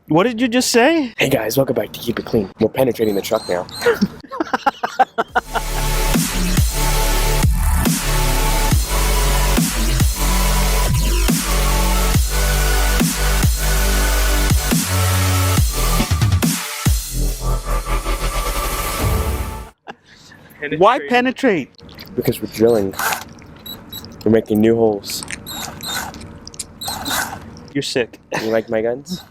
What did you just say? Hey guys, welcome back to Keep It Clean. We're penetrating the truck now. Why penetrate? Because we're drilling. We're making new holes. You're sick. You like my guns?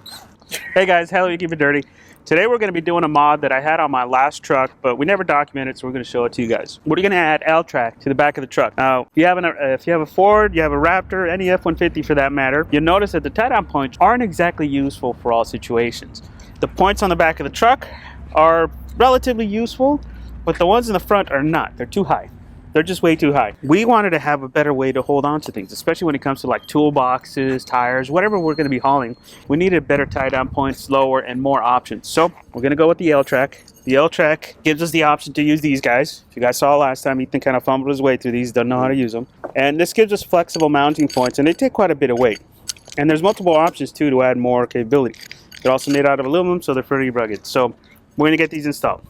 Hey guys, hello, you keep it dirty. Today we're going to be doing a mod that I had on my last truck, but we never documented, so we're going to show it to you guys. We're going to add L-track to the back of the truck. Now, if you have a Ford, you have a Raptor, any F-150 for that matter, you'll notice that the tie-down points aren't exactly useful for all situations. The points on the back of the truck are relatively useful, but the ones in the front are not. They're too high. They're just way too high. We wanted to have a better way to hold on to things, especially when it comes to like toolboxes, tires, whatever we're going to be hauling. We needed better tie-down points, lower, and more options. So we're going to go with the L-track. The L-track gives us the option to use these guys. If you guys saw last time, Ethan kind of fumbled his way through these, doesn't know how to use them. And this gives us flexible mounting points, and they take quite a bit of weight. And there's multiple options too to add more capability. They're also made out of aluminum, so they're pretty rugged. So we're going to get these installed.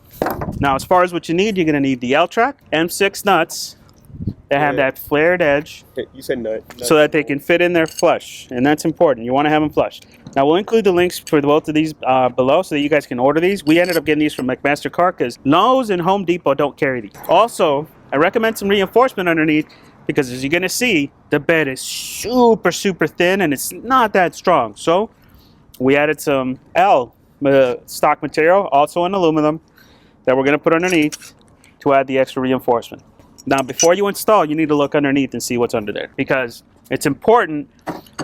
Now, as far as what you need, you're going to need the L-track, M6 nuts that have that flared edge. You said nut. So that they can fit in there flush, and that's important. You want to have them flush. Now, we'll include the links for both of these below so that you guys can order these. We ended up getting these from McMaster Carr because Lowe's and Home Depot don't carry these. Also, I recommend some reinforcement underneath because, as you're going to see, the bed is super, super thin, and it's not that strong. So we added some L stock material, also in aluminum, that we're going to put underneath to add the extra reinforcement. Now, before you install, you need to look underneath and see what's under there because it's important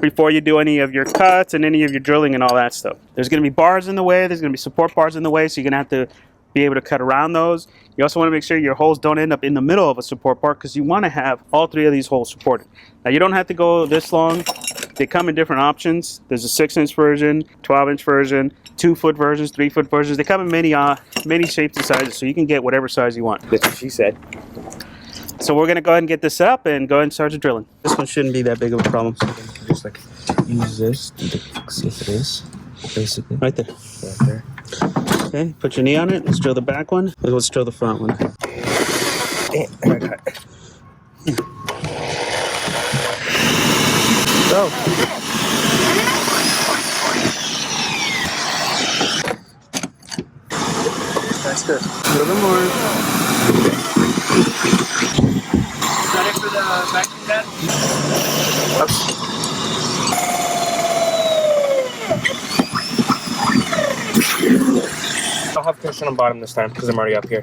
before you do any of your cuts and any of your drilling and all that stuff. There's going to be bars in the way. There's going to be support bars in the way, so you're going to have to be able to cut around those. You also want to make sure your holes don't end up in the middle of a support bar because you want to have all three of these holes supported. Now, you don't have to go this long. They come in different options. There's a 6-inch version, 12-inch version, 2-foot versions, 3-foot versions. They come in many shapes and sizes, so you can get whatever size you want. That's what she said. So we're going to go ahead and get this set up and go ahead and start the drilling. This one shouldn't be that big of a problem. So Just like use this to see if it is. Basically. Right there. Right there. Okay, put your knee on it. Let's drill the back one. Let's drill the front one. Damn, I got it. Go. That's good. A little bit more. Ready for the vacuum pad? I'll have cushion on bottom this time because I'm already up here.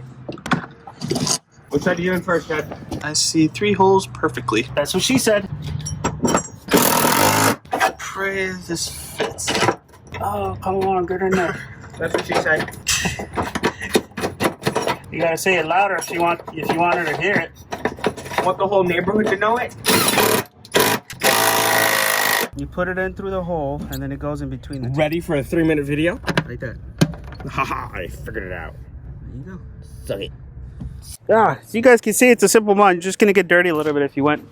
Which side are you in first, Dad? I see 3 holes perfectly. That's what she said. Pray this fits. Oh, come on, get in there. That's what she said. You gotta say it louder if you want her to hear it. Want the whole neighborhood to know it? You put it in through the hole, and then it goes in between the two. Ready for a 3-minute video? Like that. Haha, I figured it out. There you go. Suck it. So you guys can see it's a simple mod. You're just gonna get dirty a little bit if you went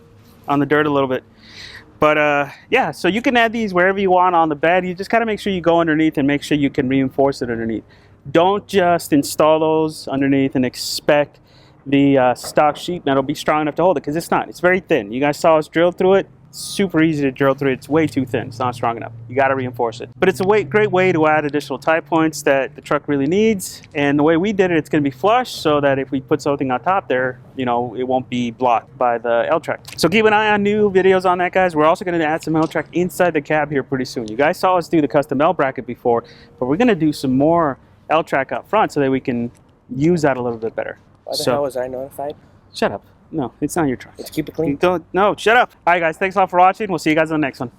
on the dirt a little bit. But yeah, so you can add these wherever you want on the bed. You just gotta make sure you go underneath and make sure you can reinforce it underneath. Don't just install those underneath and expect the stock sheet metal be strong enough to hold it, because it's not. It's very thin. You guys saw us drill through it. Super easy to drill through. It's way too thin. It's not strong enough. You got to reinforce it. But it's a great way to add additional tie points that the truck really needs. And the way we did it, it's going to be flush so that if we put something on top there, you know, it won't be blocked by the L-track. So keep an eye on new videos on that, guys. We're also going to add some L-track inside the cab here pretty soon. You guys saw us do the custom L bracket before, but we're going to do some more L-track up front so that we can use that a little bit better. Why the hell was I notified? Shut up. No, it's not your truck. Let's keep it clean. No, shut up. All right, guys. Thanks a lot for watching. We'll see you guys on the next one.